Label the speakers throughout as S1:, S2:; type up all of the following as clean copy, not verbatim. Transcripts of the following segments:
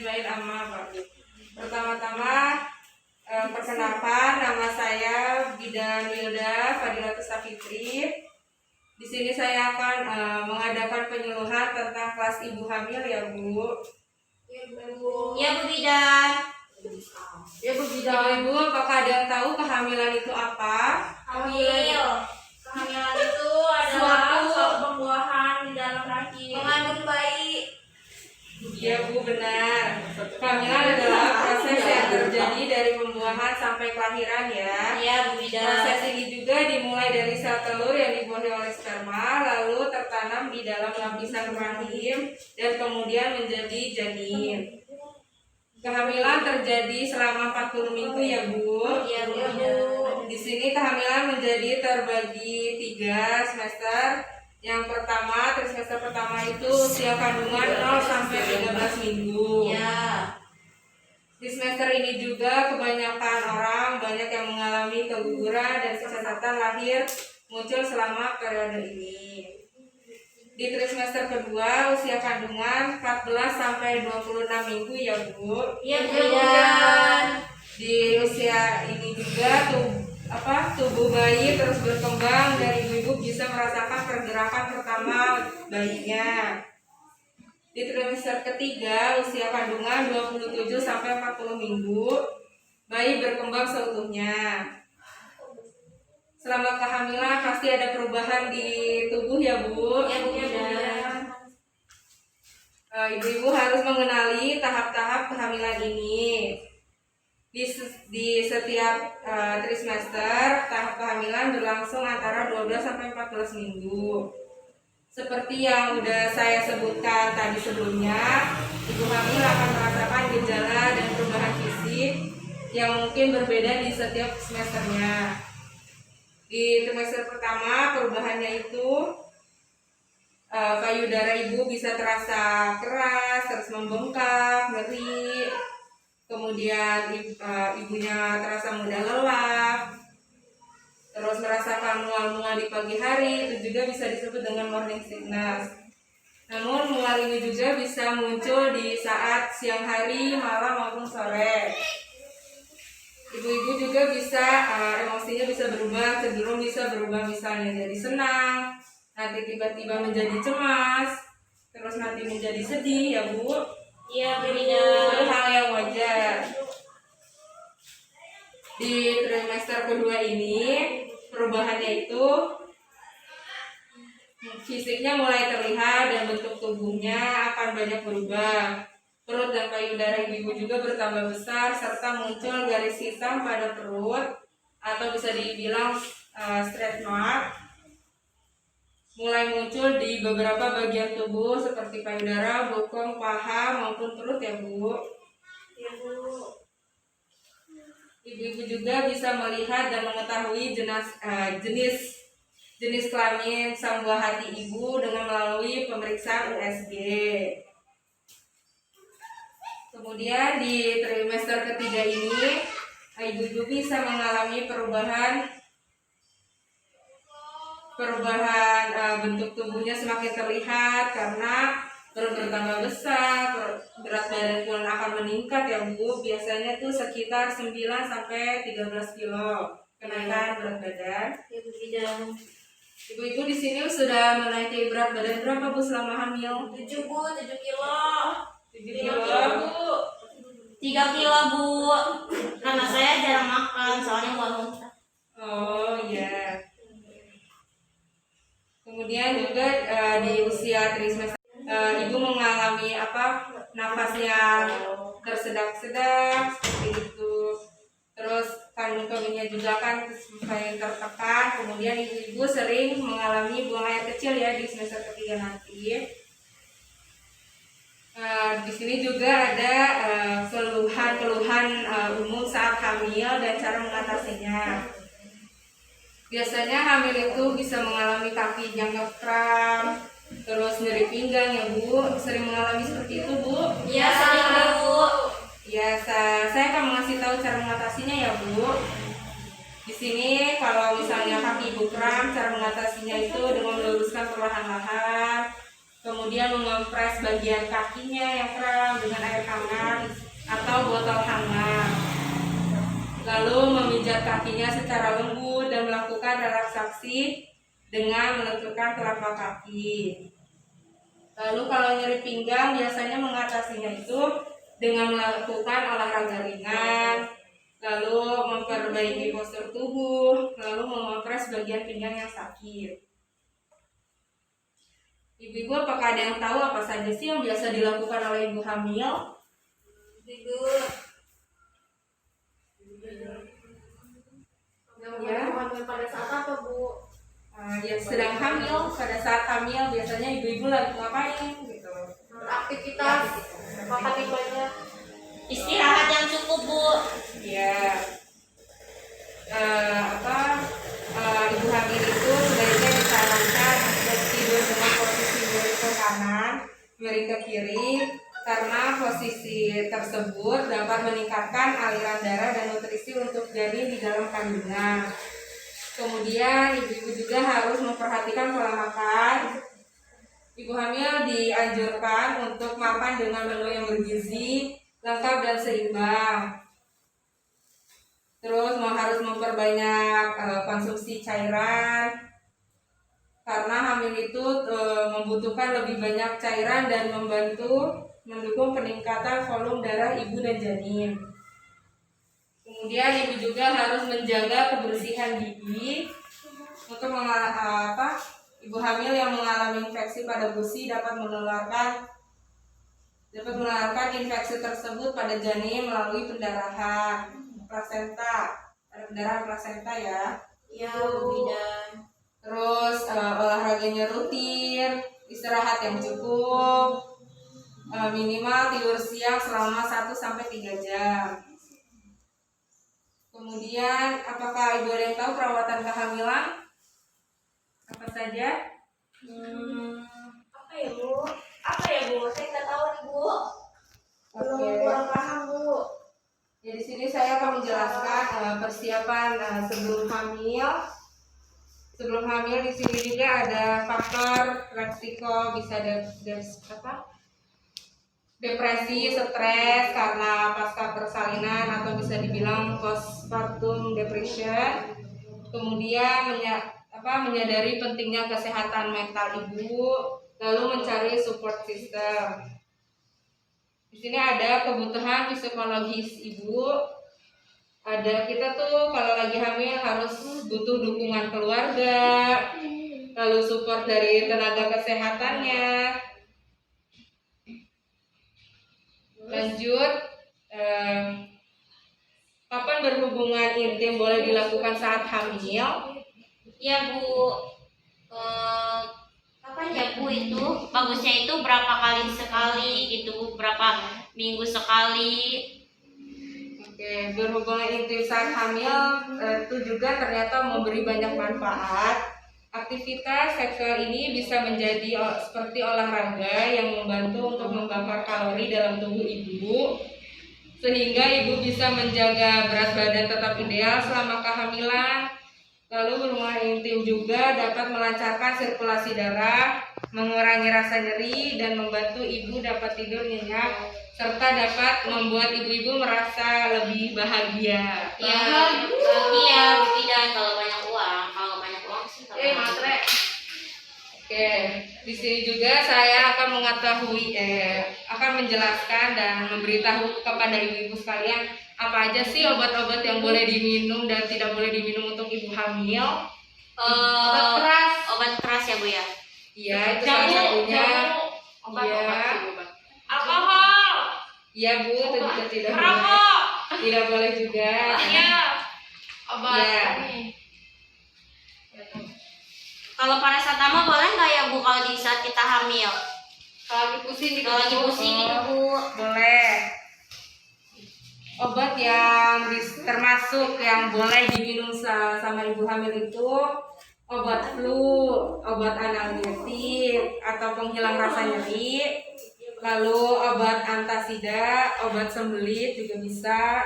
S1: Ajmain amma ba'du. Pertama-tama perkenalkan, nama saya Bidan Wilda Fadilatus Safitri. Di sini saya akan mengadakan penyuluhan tentang kelas ibu hamil ya Bu.
S2: Ya Bu Bidan.
S1: Ya Bu Bidan. Ibu, apakah ada yang tahu kehamilan itu apa?
S2: Kehamilan itu adalah suatu pembuahan di dalam rahim. Mengandung bayi.
S1: Iya Bu, benar. Kehamilan adalah proses yang terjadi dari pembuahan sampai kelahiran ya.
S2: Iya Bu Bidan.
S1: Proses ini juga dimulai dari sel telur yang dibuahi oleh sperma, lalu tertanam di dalam lapisan rahim dan kemudian menjadi janin. Kehamilan terjadi selama 40 minggu ya Bu.
S2: Iya Bu Bidan.
S1: Di sini kehamilan menjadi terbagi 3 semester. Yang pertama, trimester pertama itu usia kandungan 0 sampai 13 minggu.
S2: Ya.
S1: Di semester ini juga kebanyakan orang banyak yang mengalami keguguran dan kecacatan lahir muncul selama periode ini. Di trimester kedua usia kandungan 14 sampai 26 minggu ya Bu.
S2: Iya Bu Bidan.
S1: Di usia ini juga tubuh bayi terus berkembang dan ibu-ibu bisa merasakan pergerakan pertama bayinya. Di trimester ketiga usia kandungan 27 sampai 40 minggu, bayi berkembang seutuhnya. Selama kehamilan pasti ada perubahan di tubuh ya Bu.
S2: Ya Bu Bidan.
S1: Ibu-ibu harus mengenali tahap-tahap kehamilan ini. Di setiap trimester, tahap kehamilan berlangsung antara 12 sampai 14 minggu. Seperti yang udah saya sebutkan tadi sebelumnya, ibu hamil akan merasakan gejala dan perubahan fisik yang mungkin berbeda di setiap semesternya. Di trimester pertama, perubahannya itu payudara ibu bisa terasa keras, terus membengkak, nyeri. Kemudian ibunya terasa mudah lelah, terus merasakan mual-mual di pagi hari, itu juga bisa disebut dengan morning sickness. Namun mual ini juga bisa muncul di saat siang hari, malam maupun sore. Ibu-ibu juga bisa emosinya bisa berubah, cenderung bisa berubah misalnya jadi senang, nanti tiba-tiba menjadi cemas, terus nanti menjadi sedih ya Bu.
S2: Iya Bu
S1: Itu
S2: Bidan.
S1: hal yang wajar. Di trimester kedua ini perubahannya itu fisiknya mulai terlihat dan bentuk tubuhnya akan banyak berubah. Perut dan payudara ibu juga bertambah besar serta muncul garis hitam pada perut atau bisa dibilang stretch mark. Mulai muncul di beberapa bagian tubuh seperti payudara, bokong, paha maupun perut ya Bu.
S2: Iya Bu.
S1: Ibu-ibu juga bisa melihat dan mengetahui jenis kelamin sang buah hati ibu dengan melalui pemeriksaan USG. Kemudian di trimester ketiga ini, ibu-ibu bisa mengalami perubahan bentuk tubuhnya semakin terlihat karena perut bertambah besar, berat badan pun akan meningkat ya Bu. Biasanya tuh sekitar 9 sampai 13 kilo kenaikan berat badan.
S2: Ya Bu Bidan.
S1: Ibu-ibu di sini sudah menaiki berat badan berapa Bu selama hamil?
S2: 7 Bu, 7 kilo.
S1: 7
S2: 3
S1: kilo.
S2: kilo Bu. 3 kilo Bu. Karena saya jarang makan, soalnya nggak muntah.
S1: Oh ya. Kemudian juga di usia trimester ibu mengalami nafasnya tersedak-sedak seperti itu. Terus kandung kemihnya juga kan semakin tertekan. Kemudian ibu-ibu sering mengalami buang air kecil ya di semester ketiga nanti. Di sini juga ada keluhan umum saat hamil dan cara mengatasinya. Biasanya hamil itu bisa mengalami kakinya kram, terus nyeri pinggang ya Bu. Sering mengalami seperti itu Bu?
S2: Iya sering Bu.
S1: Ya, saya akan mengasih tahu cara mengatasinya ya Bu. Di sini kalau misalnya kaki ibu kram, cara mengatasinya itu dengan meluruskan perlahan-lahan, kemudian mengompres bagian kakinya yang kram dengan air hangat lalu memijat kakinya secara lembut dan melakukan relaksasi dengan melenturkan telapak kaki. Lalu kalau nyeri pinggang biasanya mengatasinya itu dengan melakukan olahraga ringan, lalu memperbaiki postur tubuh, lalu mengompres bagian pinggang yang sakit. Ibu-ibu, apakah ada yang tahu apa saja sih yang biasa dilakukan oleh ibu hamil?
S2: Tidur.
S1: Ya.
S2: Pada saat apa, Bu?
S1: Ya sedang hamil, pada saat hamil biasanya ibu-ibu lagi ngapain gitu?
S2: Beraktivitas, makan yang banyak, istirahat yang cukup, Bu.
S1: Ya. Ibu hamil itu sebaiknya disarankan untuk tidur dengan posisi miring ke kanan, miring ke kiri, karena posisi tersebut dapat meningkatkan aliran darah dan nutrisi untuk janin di dalam kandungan. Kemudian ibu-ibu juga harus memperhatikan pola makan. Ibu hamil dianjurkan untuk makan dengan menu yang bergizi, lengkap dan seimbang. Terus harus memperbanyak konsumsi cairan, karena hamil itu membutuhkan lebih banyak cairan dan mendukung peningkatan volume darah ibu dan janin. Kemudian ibu juga harus menjaga kebersihan gigi. Untuk ibu hamil yang mengalami infeksi pada gusi dapat menularkan infeksi tersebut pada janin melalui pendarahan plasenta. Ada pendarahan plasenta ya.
S2: Iya, Bu Bidan.
S1: Terus olahraganya rutin, istirahat yang cukup, minimal tidur siang selama 1-3 jam. Kemudian, apakah ibu ada yang tahu perawatan kehamilan? Apa saja?
S2: Apa ya, Bu? Saya nggak tahu nih, Bu. Kurang paham, Bu.
S1: Ya, di sini saya akan menjelaskan persiapan sebelum hamil. Sebelum hamil di sini juga ada faktor resiko, bisa depresi, stres karena pasca persalinan atau bisa dibilang postpartum depression. Kemudian menyadari pentingnya kesehatan mental ibu, lalu mencari support system. Di sini ada kebutuhan psikologis ibu. Kita tuh kalau lagi hamil harus butuh dukungan keluarga, lalu support dari tenaga kesehatannya. Lanjut, kapan berhubungan intim boleh dilakukan saat hamil?
S2: Ya, Bu. Kapan ya, Bu, itu? Bagusnya itu berapa kali sekali gitu, berapa minggu sekali?
S1: Oke, berhubungan intim saat hamil itu juga ternyata memberi banyak manfaat. Aktivitas seksual ini bisa menjadi seperti olahraga yang membantu untuk membakar kalori dalam tubuh ibu, sehingga ibu bisa menjaga berat badan tetap ideal selama kehamilan. Lalu berhubungan intim juga dapat melancarkan sirkulasi darah, mengurangi rasa nyeri, dan membantu ibu dapat tidur nyenyak, serta dapat membuat ibu-ibu merasa lebih bahagia.
S2: Ya, bahagia, Bu Bidan, kalau banyak uang. Kalau banyak uang sih kalau
S1: matre. Oke, di sini juga saya akan akan menjelaskan dan memberitahu kepada ibu-ibu sekalian apa aja sih obat-obat yang boleh diminum dan tidak boleh diminum untuk ibu hamil. Obat keras ya, Bu ya? Iya, itu salah satunya.
S2: Alkohol.
S1: Iya, Bu, itu juga tidak boleh juga.
S2: Iya. Obat ini. Kalau paracetamol boleh nggak ya, Bu, kalau di saat kita hamil?
S1: Kalau lagi pusing gitu,
S2: Bu.
S1: Boleh. Obat yang termasuk yang boleh diminum sama ibu hamil itu obat flu, obat analgetik atau penghilang rasa nyeri, lalu obat antasida, obat sembelit juga bisa,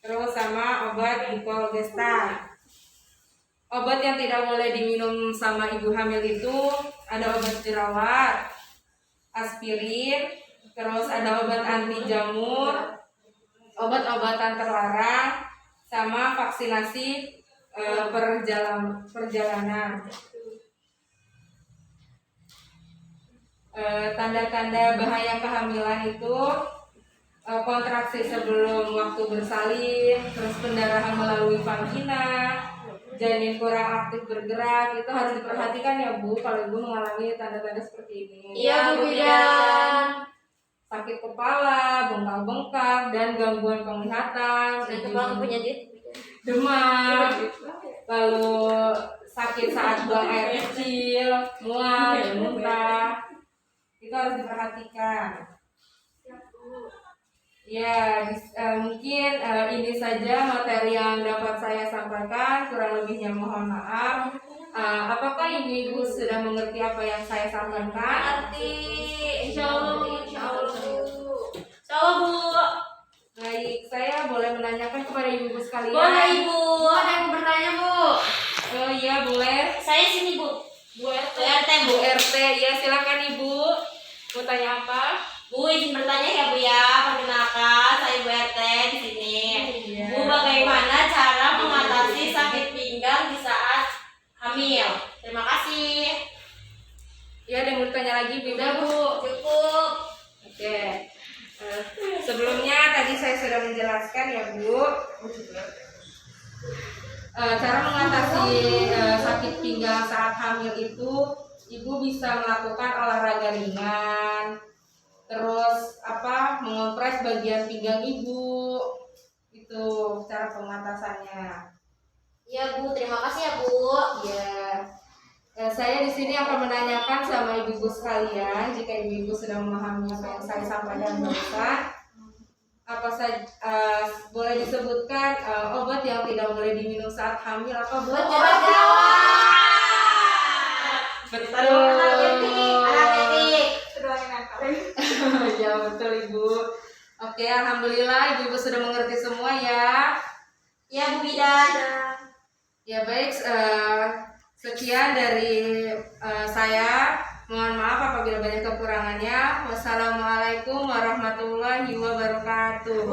S1: terus sama obat dipolgestan. Obat yang tidak boleh diminum sama ibu hamil itu ada obat jerawat, aspirin, terus ada obat anti jamur, obat-obatan terlarang, sama vaksinasi perjalanan. Tanda-tanda bahaya kehamilan itu kontraksi sebelum waktu bersalin, terus pendarahan melalui vagina, janin kurang aktif bergerak, itu harus diperhatikan ya Bu kalau Ibu mengalami tanda-tanda seperti ini.
S2: Iya Bu Bidan.
S1: Sakit kepala, bengkak-bengkak, dan gangguan penglihatan, demam, lalu sakit saat buang air kecil, mual, dan muntah, itu harus diperhatikan. Ya, mungkin ini saja materi yang dapat saya sampaikan. Kurang lebihnya mohon maaf. Apakah ibu-ibu sudah mengerti apa yang saya sampaikan?
S2: Mengerti. Insya Allah Bu.
S1: Baik, saya boleh menanyakan kepada ibu-ibu sekalian.
S2: Boleh Ibu. Ada yang mau bertanya Bu?
S1: Oh iya boleh.
S2: Saya sini Bu. Bu RT.
S1: Bu RT, ya silakan ibu. Mau tanya apa?
S2: Bu izin bertanya ya Bu ya. Perkenalkan saya Bu RT di sini.
S1: Iya.
S2: Bu, bagaimana cara mengatasi sakit pinggang di saat hamil? Terima kasih.
S1: Ya, ada yang mau tanya lagi Bu?
S2: Udah Bu, cukup.
S1: Oke. Sebelumnya tadi saya sudah menjelaskan ya Bu. Cara mengatasi sakit pinggang saat hamil itu ibu bisa melakukan olahraga ringan, terus mengompres bagian pinggang ibu, itu cara pengatasannya.
S2: Iya Bu, terima kasih ya Bu.
S1: Ya, saya di sini akan menanyakan sama ibu-ibu sekalian, jika ibu-ibu sudah memahami apa yang saya sampaikan barusan, apa saja boleh disebutkan obat yang tidak boleh diminum saat hamil apa Bu?
S2: Obat gawat.
S1: Betul.
S2: Anak-anak.
S1: Ya betul Ibu. Oke, alhamdulillah ibu-ibu sudah mengerti semua ya.
S2: Ya Bu Bidan.
S1: Ya baik, sekian dari saya. Mohon maaf apabila banyak kekurangannya. Wassalamualaikum warahmatullahi wabarakatuh.